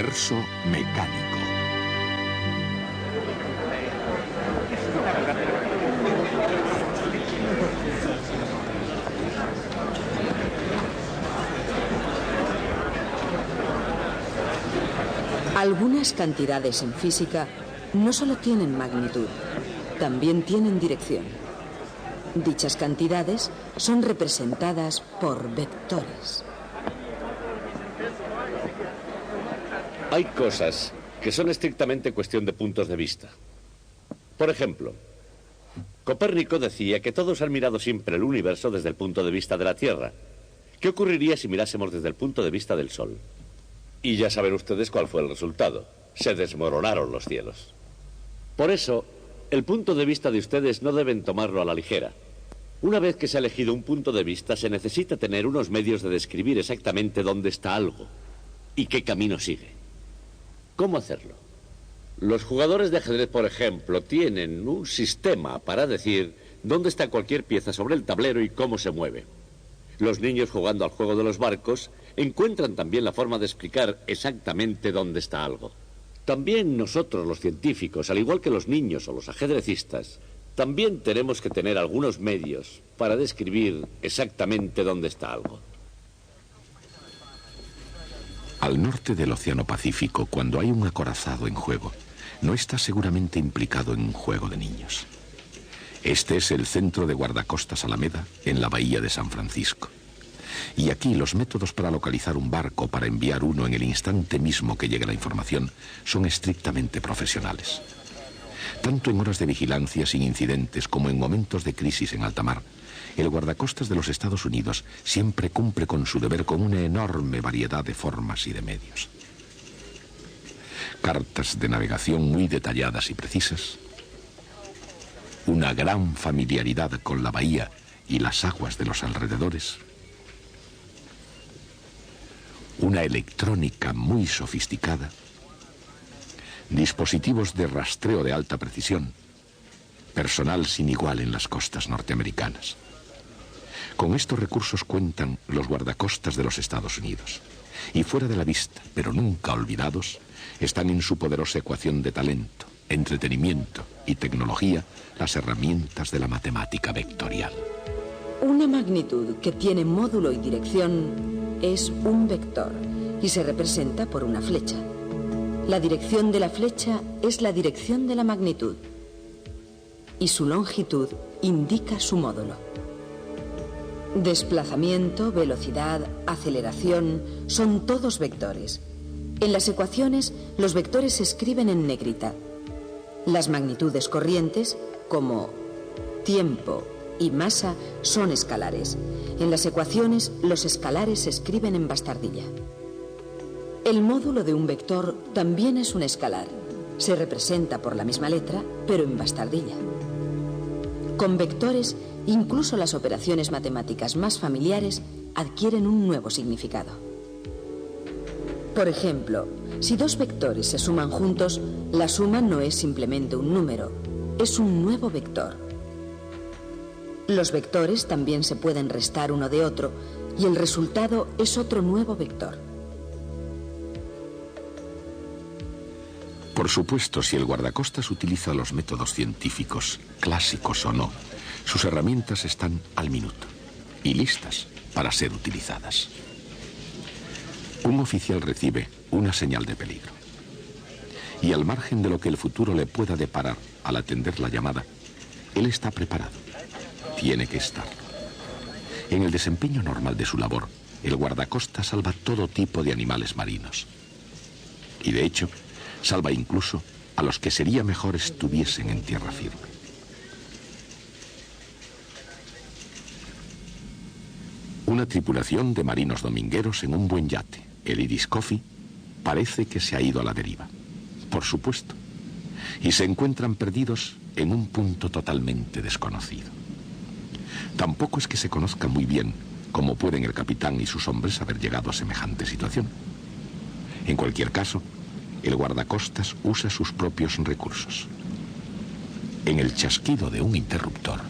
Universo mecánico. Algunas cantidades en física no solo tienen magnitud, también tienen dirección. Dichas cantidades son representadas por vectores. Hay cosas que son estrictamente cuestión de puntos de vista. Por ejemplo, Copérnico decía que todos han mirado siempre el universo desde el punto de vista de la Tierra. ¿Qué ocurriría si mirásemos desde el punto de vista del Sol? Y ya saben ustedes cuál fue el resultado. Se desmoronaron los cielos. Por eso, el punto de vista de ustedes no deben tomarlo a la ligera. Una vez que se ha elegido un punto de vista, se necesita tener unos medios de describir exactamente dónde está algo y qué camino sigue. ¿Cómo hacerlo? Los jugadores de ajedrez, por ejemplo, tienen un sistema para decir dónde está cualquier pieza sobre el tablero y cómo se mueve. Los niños jugando al juego de los barcos encuentran también la forma de explicar exactamente dónde está algo. También nosotros, los científicos, al igual que los niños o los ajedrecistas, también tenemos que tener algunos medios para describir exactamente dónde está algo. Al norte del Océano Pacífico, cuando hay un acorazado en juego, no está seguramente implicado en un juego de niños. Este es el centro de guardacostas Alameda, en la bahía de San Francisco. Y aquí los métodos para localizar un barco, para enviar uno en el instante mismo que llegue la información, son estrictamente profesionales. Tanto en horas de vigilancia sin incidentes como en momentos de crisis en alta mar, el guardacostas de los Estados Unidos siempre cumple con su deber con una enorme variedad de formas y de medios. Cartas de navegación muy detalladas y precisas, una gran familiaridad con la bahía y las aguas de los alrededores, una electrónica muy sofisticada, dispositivos de rastreo de alta precisión, personal sin igual en las costas norteamericanas. Con estos recursos cuentan los guardacostas de los Estados Unidos. Y fuera de la vista, pero nunca olvidados, están en su poderosa ecuación de talento, entretenimiento y tecnología las herramientas de la matemática vectorial. Una magnitud que tiene módulo y dirección es un vector y se representa por una flecha. La dirección de la flecha es la dirección de la magnitud y su longitud indica su módulo. Desplazamiento, velocidad, aceleración son todos vectores. En las ecuaciones, los vectores se escriben en negrita. Las magnitudes corrientes, como tiempo y masa, son escalares. En las ecuaciones, los escalares se escriben en bastardilla. El módulo de un vector también es un escalar. Se representa por la misma letra, pero en bastardilla. Con vectores, incluso las operaciones matemáticas más familiares adquieren un nuevo significado. Por ejemplo, si dos vectores se suman juntos, la suma no es simplemente un número, es un nuevo vector. Los vectores también se pueden restar uno de otro y el resultado es otro nuevo vector. Por supuesto, si el guardacostas utiliza los métodos científicos, clásicos o no, sus herramientas están al minuto y listas para ser utilizadas. Un oficial recibe una señal de peligro y al margen de lo que el futuro le pueda deparar al atender la llamada, él está preparado, tiene que estar. En el desempeño normal de su labor, el guardacostas salva todo tipo de animales marinos y de hecho salva incluso a los que sería mejor estuviesen en tierra firme. Una tripulación de marinos domingueros en un buen yate, el Iris Coffee, parece que se ha ido a la deriva, por supuesto, y se encuentran perdidos en un punto totalmente desconocido. Tampoco es que se conozca muy bien cómo pueden el capitán y sus hombres haber llegado a semejante situación. En cualquier caso, el guardacostas usa sus propios recursos. En el chasquido de un interruptor,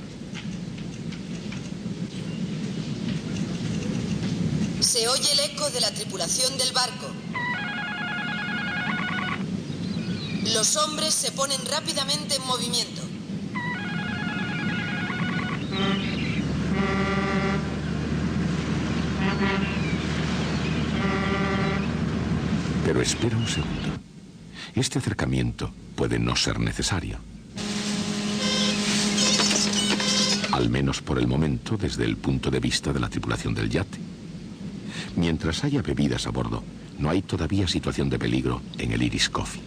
se oye el eco de la tripulación del barco. Los hombres se ponen rápidamente en movimiento. Pero espera un segundo. Este acercamiento puede no ser necesario. Al menos por el momento, desde el punto de vista de la tripulación del yate. Mientras haya bebidas a bordo, no hay todavía situación de peligro en el Irish Coffee.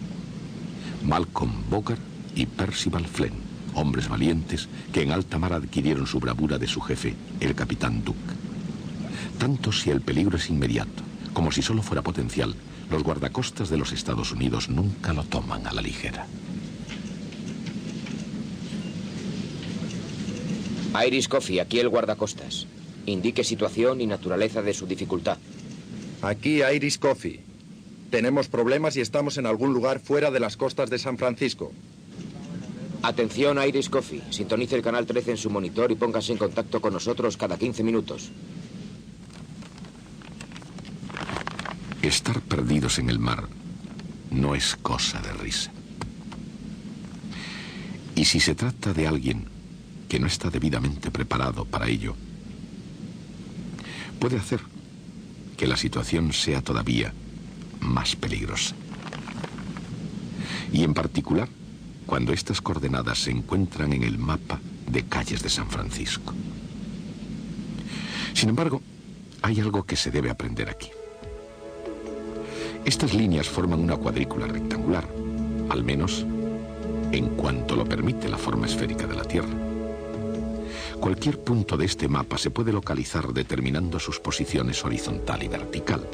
Malcolm Bogart y Percival Flynn, hombres valientes que en alta mar adquirieron su bravura de su jefe, el capitán Duke. Tanto si el peligro es inmediato, como si solo fuera potencial, los guardacostas de los Estados Unidos nunca lo toman a la ligera. Irish Coffee, aquí el guardacostas. Indique situación y naturaleza de su dificultad. Aquí Irish Coffee. Tenemos problemas y estamos en algún lugar fuera de las costas de San Francisco. Atención, Irish Coffee. Sintonice el canal 13 en su monitor y póngase en contacto con nosotros cada 15 minutos. Estar perdidos en el mar no es cosa de risa. Y si se trata de alguien que no está debidamente preparado para ello, puede hacer que la situación sea todavía más peligrosa. Y en particular, cuando estas coordenadas se encuentran en el mapa de calles de San Francisco. Sin embargo, hay algo que se debe aprender aquí. Estas líneas forman una cuadrícula rectangular, al menos en cuanto lo permite la forma esférica de la Tierra. Cualquier punto de este mapa se puede localizar determinando sus posiciones horizontal y vertical.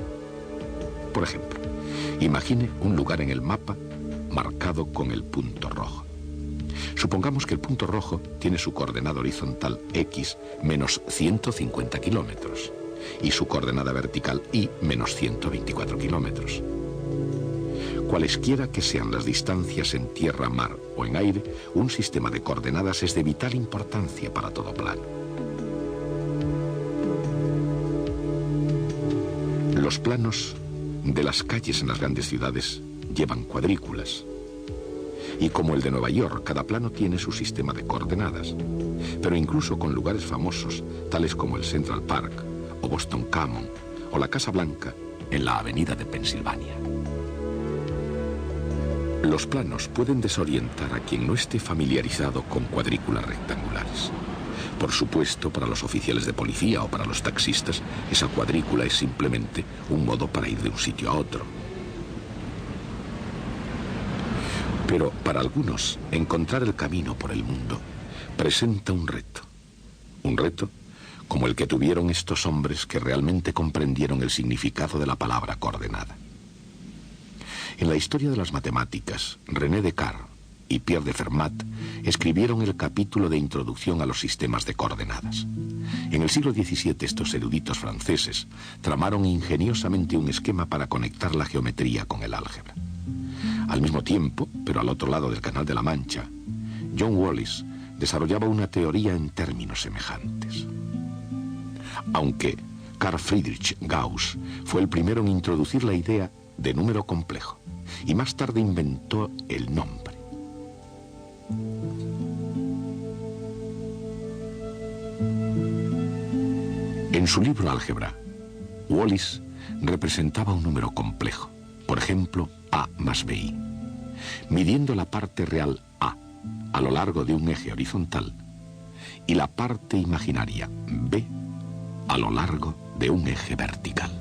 Por ejemplo, imagine un lugar en el mapa marcado con el punto rojo. Supongamos que el punto rojo tiene su coordenada horizontal x menos 150 kilómetros y su coordenada vertical y menos 124 kilómetros. Cualesquiera que sean las distancias en tierra, mar o en aire, un sistema de coordenadas es de vital importancia para todo plano. Los planos de las calles en las grandes ciudades llevan cuadrículas. Y como el de Nueva York, cada plano tiene su sistema de coordenadas. Pero incluso con lugares famosos, tales como el Central Park, o Boston Common, o la Casa Blanca, en la avenida de Pensilvania. Los planos pueden desorientar a quien no esté familiarizado con cuadrículas rectangulares. Por supuesto, para los oficiales de policía o para los taxistas, esa cuadrícula es simplemente un modo para ir de un sitio a otro. Pero para algunos, encontrar el camino por el mundo presenta un reto. Un reto como el que tuvieron estos hombres que realmente comprendieron el significado de la palabra coordenada. En la historia de las matemáticas, René Descartes y Pierre de Fermat escribieron el capítulo de introducción a los sistemas de coordenadas. En el siglo XVII, estos eruditos franceses tramaron ingeniosamente un esquema para conectar la geometría con el álgebra. Al mismo tiempo, pero al otro lado del Canal de la Mancha, John Wallis desarrollaba una teoría en términos semejantes. Aunque Carl Friedrich Gauss fue el primero en introducir la idea de número complejo y más tarde inventó el nombre. En su libro Álgebra, Wallis representaba un número complejo, por ejemplo, A más BI, midiendo la parte real a lo largo de un eje horizontal y la parte imaginaria B a lo largo de un eje vertical.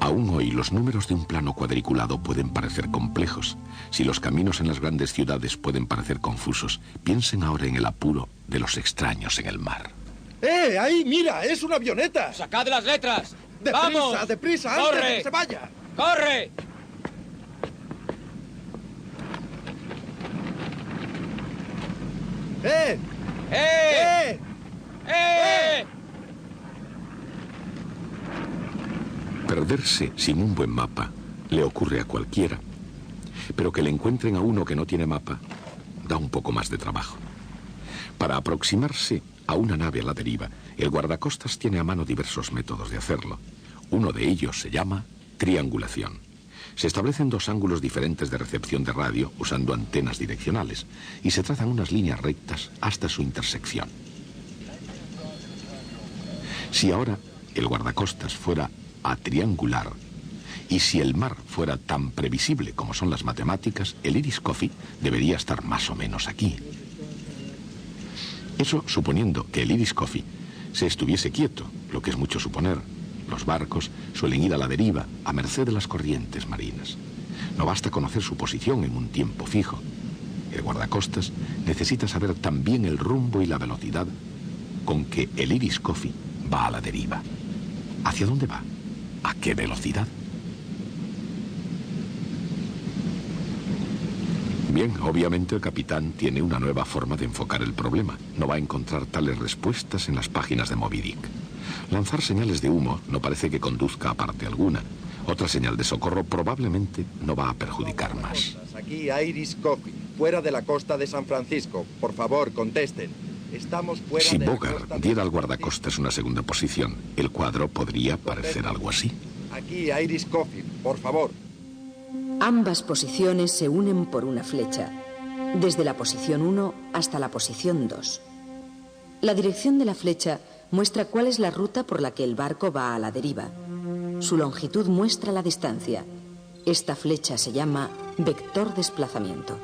Aún hoy los números de un plano cuadriculado pueden parecer complejos. Si los caminos en las grandes ciudades pueden parecer confusos, piensen ahora en el apuro de los extraños en el mar. ¡Ahí, mira! ¡Es una avioneta! ¡Sacad las letras! ¡Deprisa, ¡Vamos! deprisa! ¡Corre! ¡Antes de que se vaya! ¡Corre! ¡Eh! ¡Eh! ¡Eh! Perderse sin un buen mapa le ocurre a cualquiera, pero que le encuentren a uno que no tiene mapa da un poco más de trabajo. Para aproximarse a una nave a la deriva, el guardacostas tiene a mano diversos métodos de hacerlo. Uno de ellos se llama triangulación, Se establecen dos ángulos diferentes de recepción de radio usando antenas direccionales y se trazan unas líneas rectas hasta su intersección. Si ahora el guardacostas fuera atriangular y si el mar fuera tan previsible como son las matemáticas, el Iris Coffee debería estar más o menos aquí. Eso suponiendo que el Iris Coffee se estuviese quieto, lo que es mucho suponer. Los barcos suelen ir a la deriva, a merced de las corrientes marinas. No basta conocer su posición en un tiempo fijo. El guardacostas necesita saber también el rumbo y la velocidad con que el Iris Coffee va a la deriva. ¿Hacia dónde va? ¿A qué velocidad? Bien, obviamente el capitán tiene una nueva forma de enfocar el problema. No va a encontrar tales respuestas en las páginas de Moby Dick. Lanzar señales de humo no parece que conduzca a parte alguna. Otra señal de socorro probablemente no va a perjudicar más. Aquí Iris Coffee, fuera de la costa de San Francisco. Por favor, contesten. Estamos fuera Si de la Bogart costa de diera al San guardacostas una segunda posición, el cuadro podría parecer algo así. Aquí Iris Coffee, por favor. Ambas posiciones se unen por una flecha, desde la posición 1 hasta la posición 2. La dirección de la flecha muestra cuál es la ruta por la que el barco va a la deriva. Su longitud muestra la distancia. Esta flecha se llama vector desplazamiento.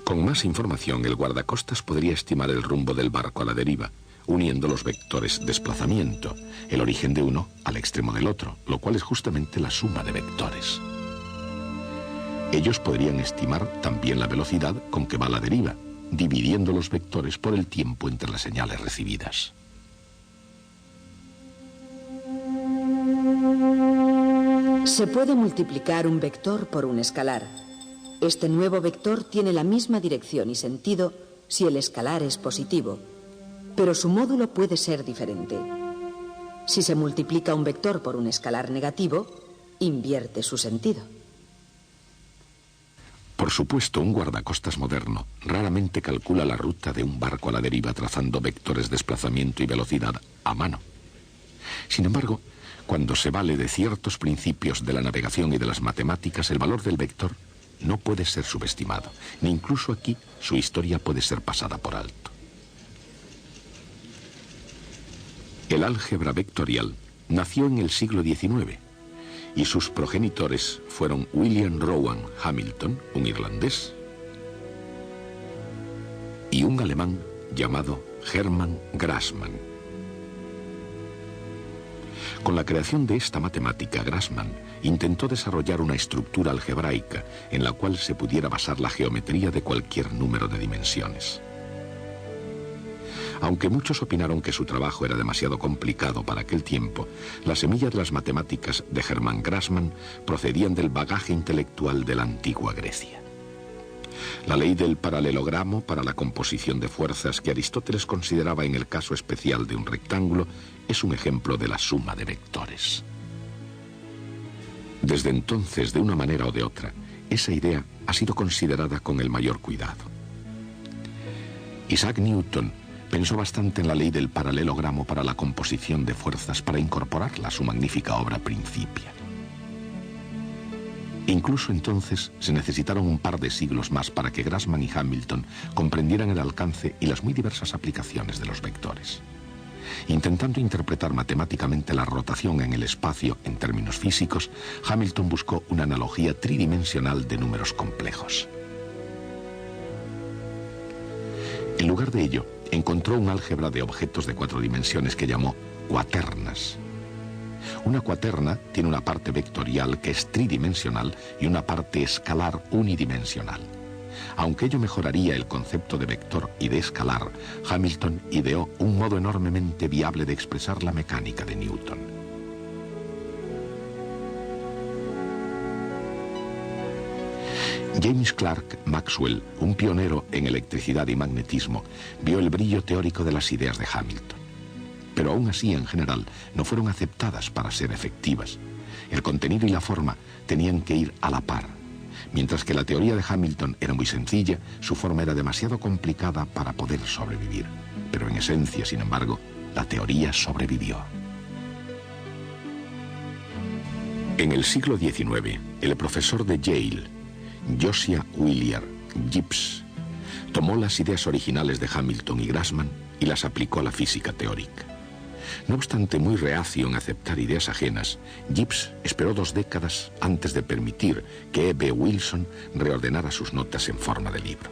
Con más información, el guardacostas podría estimar el rumbo del barco a la deriva, uniendo los vectores desplazamiento, el origen de uno al extremo del otro, lo cual es justamente la suma de vectores. Ellos podrían estimar también la velocidad con que va la deriva, dividiendo los vectores por el tiempo entre las señales recibidas. Se puede multiplicar un vector por un escalar. Este nuevo vector tiene la misma dirección y sentido si el escalar es positivo, pero su módulo puede ser diferente. Si se multiplica un vector por un escalar negativo, invierte su sentido. Por supuesto, un guardacostas moderno raramente calcula la ruta de un barco a la deriva trazando vectores de desplazamiento y velocidad a mano. Sin embargo, cuando se vale de ciertos principios de la navegación y de las matemáticas, el valor del vector no puede ser subestimado, ni incluso aquí su historia puede ser pasada por alto. El álgebra vectorial nació en el siglo XIX y sus progenitores fueron William Rowan Hamilton, un irlandés, y un alemán llamado Hermann Grassmann. Con la creación de esta matemática, Grassmann intentó desarrollar una estructura algebraica en la cual se pudiera basar la geometría de cualquier número de dimensiones. Aunque muchos opinaron que su trabajo era demasiado complicado para aquel tiempo, la semilla de las matemáticas de Hermann Grassmann procedían del bagaje intelectual de la antigua Grecia. La ley del paralelogramo para la composición de fuerzas que Aristóteles consideraba en el caso especial de un rectángulo es un ejemplo de la suma de vectores. Desde entonces, de una manera o de otra, esa idea ha sido considerada con el mayor cuidado. Isaac Newton pensó bastante en la ley del paralelogramo para la composición de fuerzas para incorporarla a su magnífica obra Principia. Incluso entonces se necesitaron un par de siglos más para que Grassmann y Hamilton comprendieran el alcance y las muy diversas aplicaciones de los vectores. Intentando interpretar matemáticamente la rotación en el espacio en términos físicos, Hamilton buscó una analogía tridimensional de números complejos. En lugar de ello, encontró un álgebra de objetos de 4 dimensiones que llamó cuaternas. Una cuaterna tiene una parte vectorial que es tridimensional y una parte escalar unidimensional. Aunque ello mejoraría el concepto de vector y de escalar, Hamilton ideó un modo enormemente viable de expresar la mecánica de Newton. James Clerk Maxwell, un pionero en electricidad y magnetismo, vio el brillo teórico de las ideas de Hamilton. Pero aún así, en general, no fueron aceptadas para ser efectivas. El contenido y la forma tenían que ir a la par. Mientras que la teoría de Hamilton era muy sencilla, su forma era demasiado complicada para poder sobrevivir. Pero en esencia, sin embargo, la teoría sobrevivió. En el siglo XIX, el profesor de Yale, Josiah Willard Gibbs, tomó las ideas originales de Hamilton y Grassmann y las aplicó a la física teórica. No obstante, muy reacio en aceptar ideas ajenas, Gibbs esperó 2 décadas antes de permitir que E.B. Wilson reordenara sus notas en forma de libro.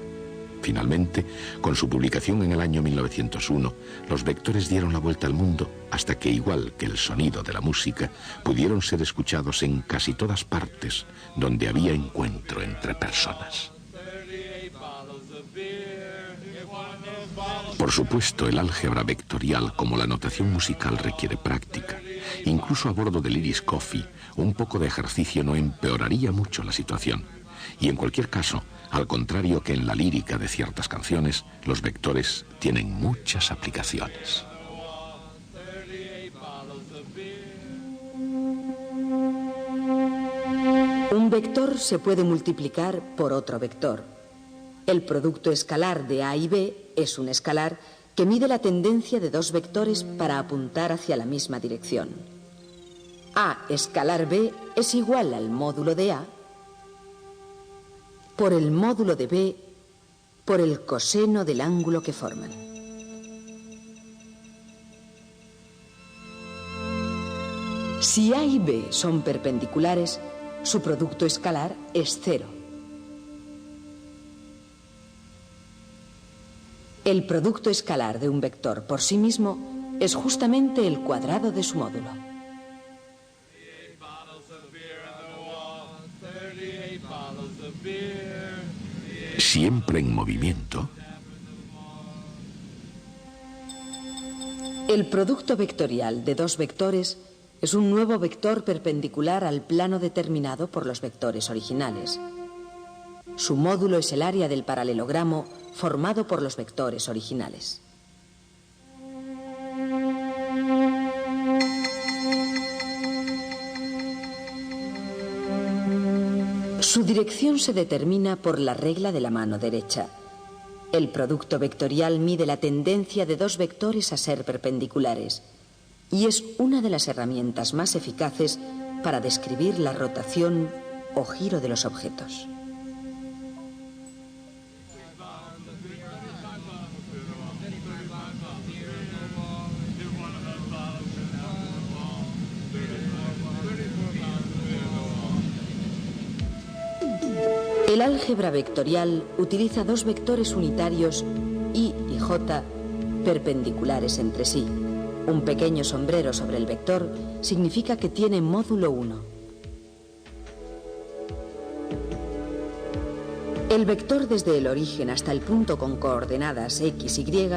Finalmente, con su publicación en el año 1901, los vectores dieron la vuelta al mundo hasta que, igual que el sonido de la música, pudieron ser escuchados en casi todas partes donde había encuentro entre personas. Por supuesto, el álgebra vectorial, como la notación musical, requiere práctica. Incluso a bordo del Irish Coffee, un poco de ejercicio no empeoraría mucho la situación. Y en cualquier caso, al contrario que en la lírica de ciertas canciones, los vectores tienen muchas aplicaciones. Un vector se puede multiplicar por otro vector. El producto escalar de A y B es un escalar que mide la tendencia de 2 vectores para apuntar hacia la misma dirección. A escalar B es igual al módulo de A por el módulo de B por el coseno del ángulo que forman. Si A y B son perpendiculares, su producto escalar es 0. El producto escalar de un vector por sí mismo es justamente el cuadrado de su módulo. Siempre en movimiento, el producto vectorial de 2 vectores es un nuevo vector perpendicular al plano determinado por los vectores originales. Su módulo es el área del paralelogramo formado por los vectores originales. Su dirección se determina por la regla de la mano derecha. El producto vectorial mide la tendencia de 2 vectores a ser perpendiculares y es una de las herramientas más eficaces para describir la rotación o giro de los objetos. El álgebra vectorial utiliza 2 vectores unitarios I y J perpendiculares entre sí. Un pequeño sombrero sobre el vector significa que tiene módulo 1. El vector desde el origen hasta el punto con coordenadas X, Y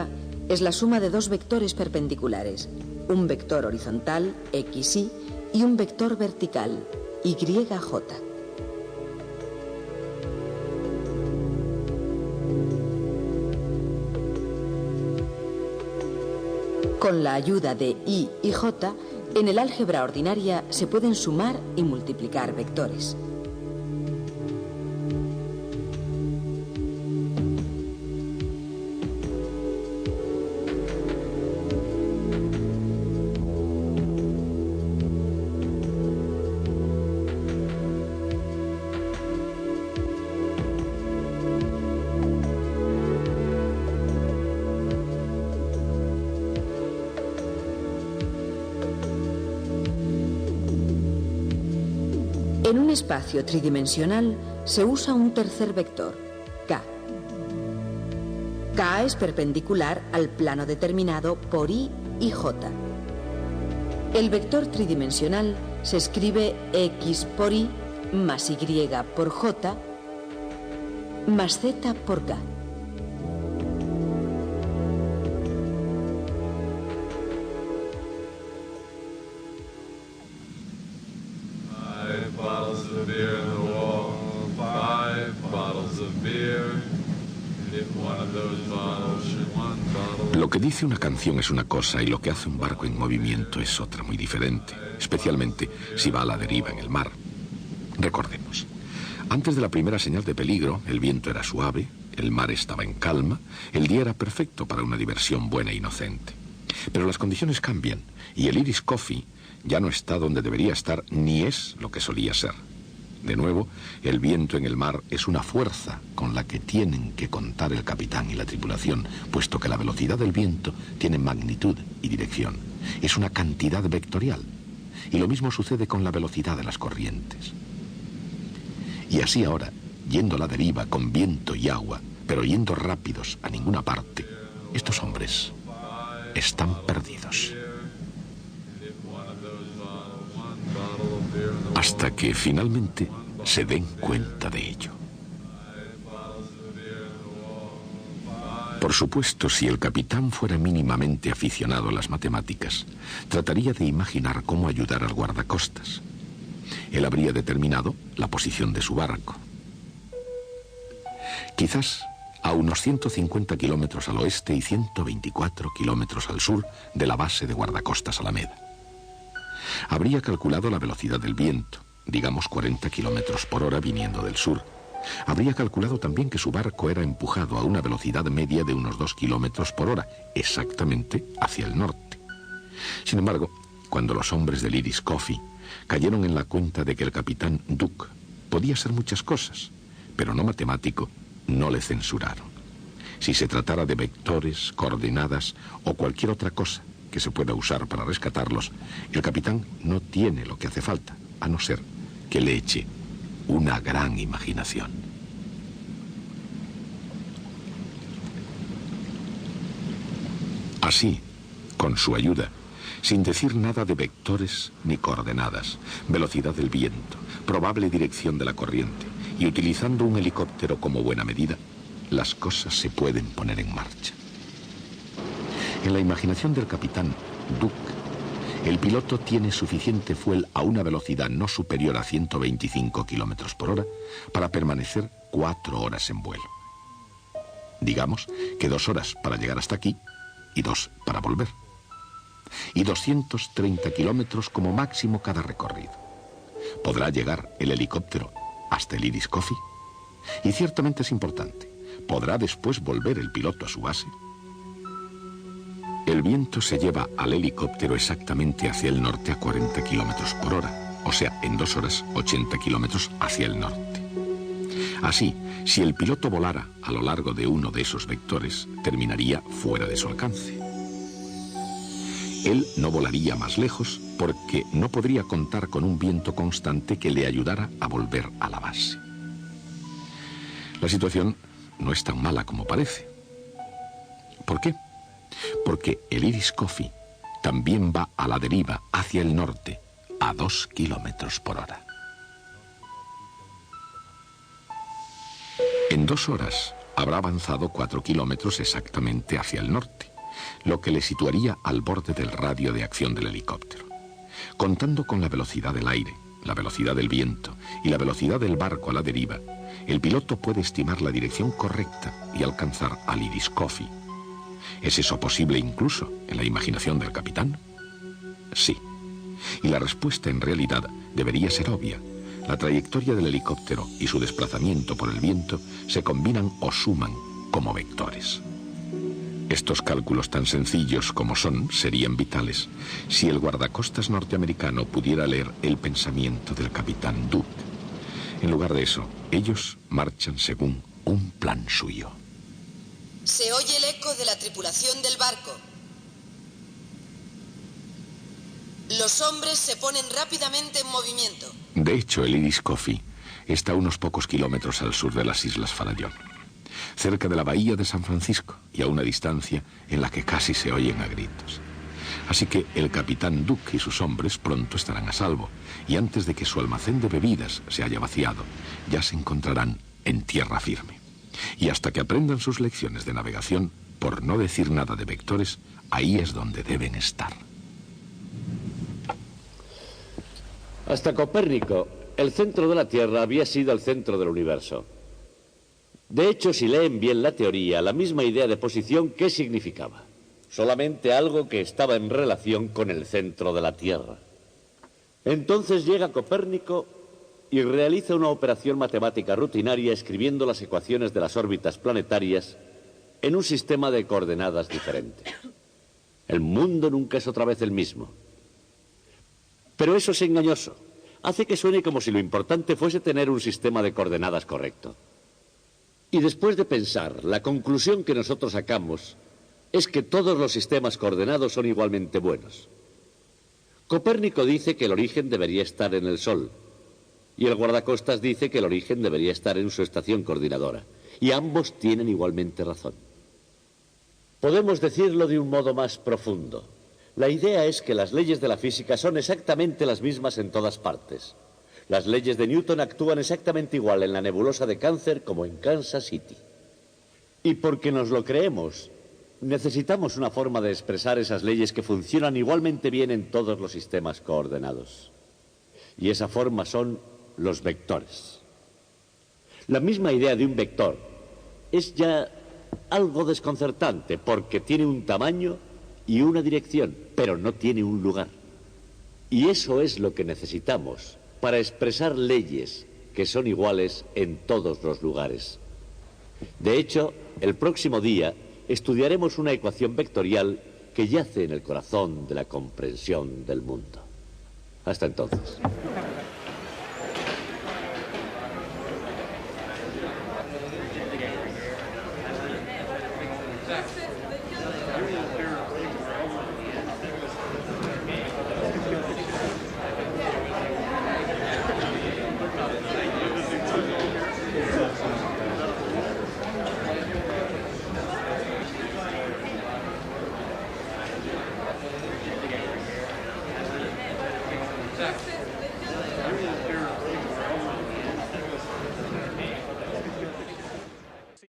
es la suma de 2 vectores perpendiculares, un vector horizontal, XY, y un vector vertical, YJ. Con la ayuda de I y J, en el álgebra ordinaria se pueden sumar y multiplicar vectores. En un espacio tridimensional se usa un tercer vector, K. K es perpendicular al plano determinado por I y J. El vector tridimensional se escribe X por Y más Y por J más Z por K. Lo que dice una canción es una cosa y lo que hace un barco en movimiento es otra muy diferente, especialmente si va a la deriva en el mar. Recordemos, antes de la primera señal de peligro, el viento era suave, el mar estaba en calma, el día era perfecto para una diversión buena e inocente. Pero las condiciones cambian y el Irish Coffee ya no está donde debería estar, ni es lo que solía ser. De nuevo, el viento en el mar es una fuerza con la que tienen que contar el capitán y la tripulación, puesto que la velocidad del viento tiene magnitud y dirección. Es una cantidad vectorial. Y lo mismo sucede con la velocidad de las corrientes. Y así ahora, yendo a la deriva con viento y agua, pero yendo rápidos a ninguna parte, estos hombres están perdidos. Hasta que finalmente se den cuenta de ello. Por supuesto, si el capitán fuera mínimamente aficionado a las matemáticas, trataría de imaginar cómo ayudar al guardacostas. Él habría determinado la posición de su barco. Quizás a unos 150 kilómetros al oeste y 124 kilómetros al sur de la base de guardacostas Alameda. Habría calculado la velocidad del viento, digamos 40 kilómetros por hora viniendo del sur. Habría calculado también que su barco era empujado a una velocidad media de unos 2 kilómetros por hora, exactamente hacia el norte. Sin embargo, cuando los hombres del Irish Coffee cayeron en la cuenta de que el capitán Duke podía ser muchas cosas, pero no matemático, no le censuraron. Si se tratara de vectores, coordenadas o cualquier otra cosa que se pueda usar para rescatarlos, el capitán no tiene lo que hace falta, a no ser que le eche una gran imaginación. Así, con su ayuda, sin decir nada de vectores ni coordenadas, velocidad del viento, probable dirección de la corriente, y utilizando un helicóptero como buena medida, las cosas se pueden poner en marcha. En la imaginación del capitán Duke, el piloto tiene suficiente fuel a una velocidad no superior a 125 kilómetros por hora para permanecer 4 horas en vuelo. Digamos que 2 horas para llegar hasta aquí y 2 para volver. Y 230 kilómetros como máximo cada recorrido. ¿Podrá llegar el helicóptero hasta el Irish Coffee? Y ciertamente es importante. ¿Podrá después volver el piloto a su base? El viento se lleva al helicóptero exactamente hacia el norte a 40 kilómetros por hora, o sea, en 2 horas, 80 kilómetros hacia el norte. Así, si el piloto volara a lo largo de uno de esos vectores, terminaría fuera de su alcance. Él no volaría más lejos porque no podría contar con un viento constante que le ayudara a volver a la base. La situación no es tan mala como parece. ¿Por qué? Porque el Irish Coffee también va a la deriva hacia el norte a 2 kilómetros por hora. En 2 horas habrá avanzado 4 kilómetros exactamente hacia el norte, lo que le situaría al borde del radio de acción del helicóptero. Contando con la velocidad del aire, la velocidad del viento y la velocidad del barco a la deriva, el piloto puede estimar la dirección correcta y alcanzar al Irish Coffee. ¿Es eso posible incluso en la imaginación del capitán? Sí. Y la respuesta en realidad debería ser obvia. La trayectoria del helicóptero y su desplazamiento por el viento se combinan o suman como vectores. Estos cálculos tan sencillos como son serían vitales si el guardacostas norteamericano pudiera leer el pensamiento del capitán Duke. En lugar de eso, ellos marchan según un plan suyo. Se oye el eco de la tripulación del barco. Los hombres se ponen rápidamente en movimiento. De hecho, el Irish Coffee está a unos pocos kilómetros al sur de las Islas Farallón, cerca de la bahía de San Francisco y a una distancia en la que casi se oyen a gritos. Así que el capitán Duke y sus hombres pronto estarán a salvo, y antes de que su almacén de bebidas se haya vaciado, ya se encontrarán en tierra firme. Y hasta que aprendan sus lecciones de navegación, por no decir nada de vectores, ahí es donde deben estar. Hasta Copérnico, el centro de la Tierra había sido el centro del universo. De hecho, si leen bien la teoría, la misma idea de posición, ¿qué significaba? Solamente algo que estaba en relación con el centro de la Tierra. Entonces llega Copérnico y realiza una operación matemática rutinaria escribiendo las ecuaciones de las órbitas planetarias en un sistema de coordenadas diferente. El mundo nunca es otra vez el mismo. Pero eso es engañoso. Hace que suene como si lo importante fuese tener un sistema de coordenadas correcto. Y después de pensar, la conclusión que nosotros sacamos es que todos los sistemas coordenados son igualmente buenos. Copérnico dice que el origen debería estar en el Sol, y el guardacostas dice que el origen debería estar en su estación coordinadora, y ambos tienen igualmente razón. Podemos decirlo de un modo más profundo. La idea es que las leyes de la física son exactamente las mismas en todas partes. Las leyes de Newton actúan exactamente igual en la nebulosa de Cáncer como en Kansas City. Y porque nos lo creemos, necesitamos una forma de expresar esas leyes que funcionan igualmente bien en todos los sistemas coordenados. Y esa forma son los vectores. La misma idea de un vector es ya algo desconcertante porque tiene un tamaño y una dirección, pero no tiene un lugar. Y eso es lo que necesitamos para expresar leyes que son iguales en todos los lugares. De hecho, el próximo día estudiaremos una ecuación vectorial que yace en el corazón de la comprensión del mundo. Hasta entonces. Exacto.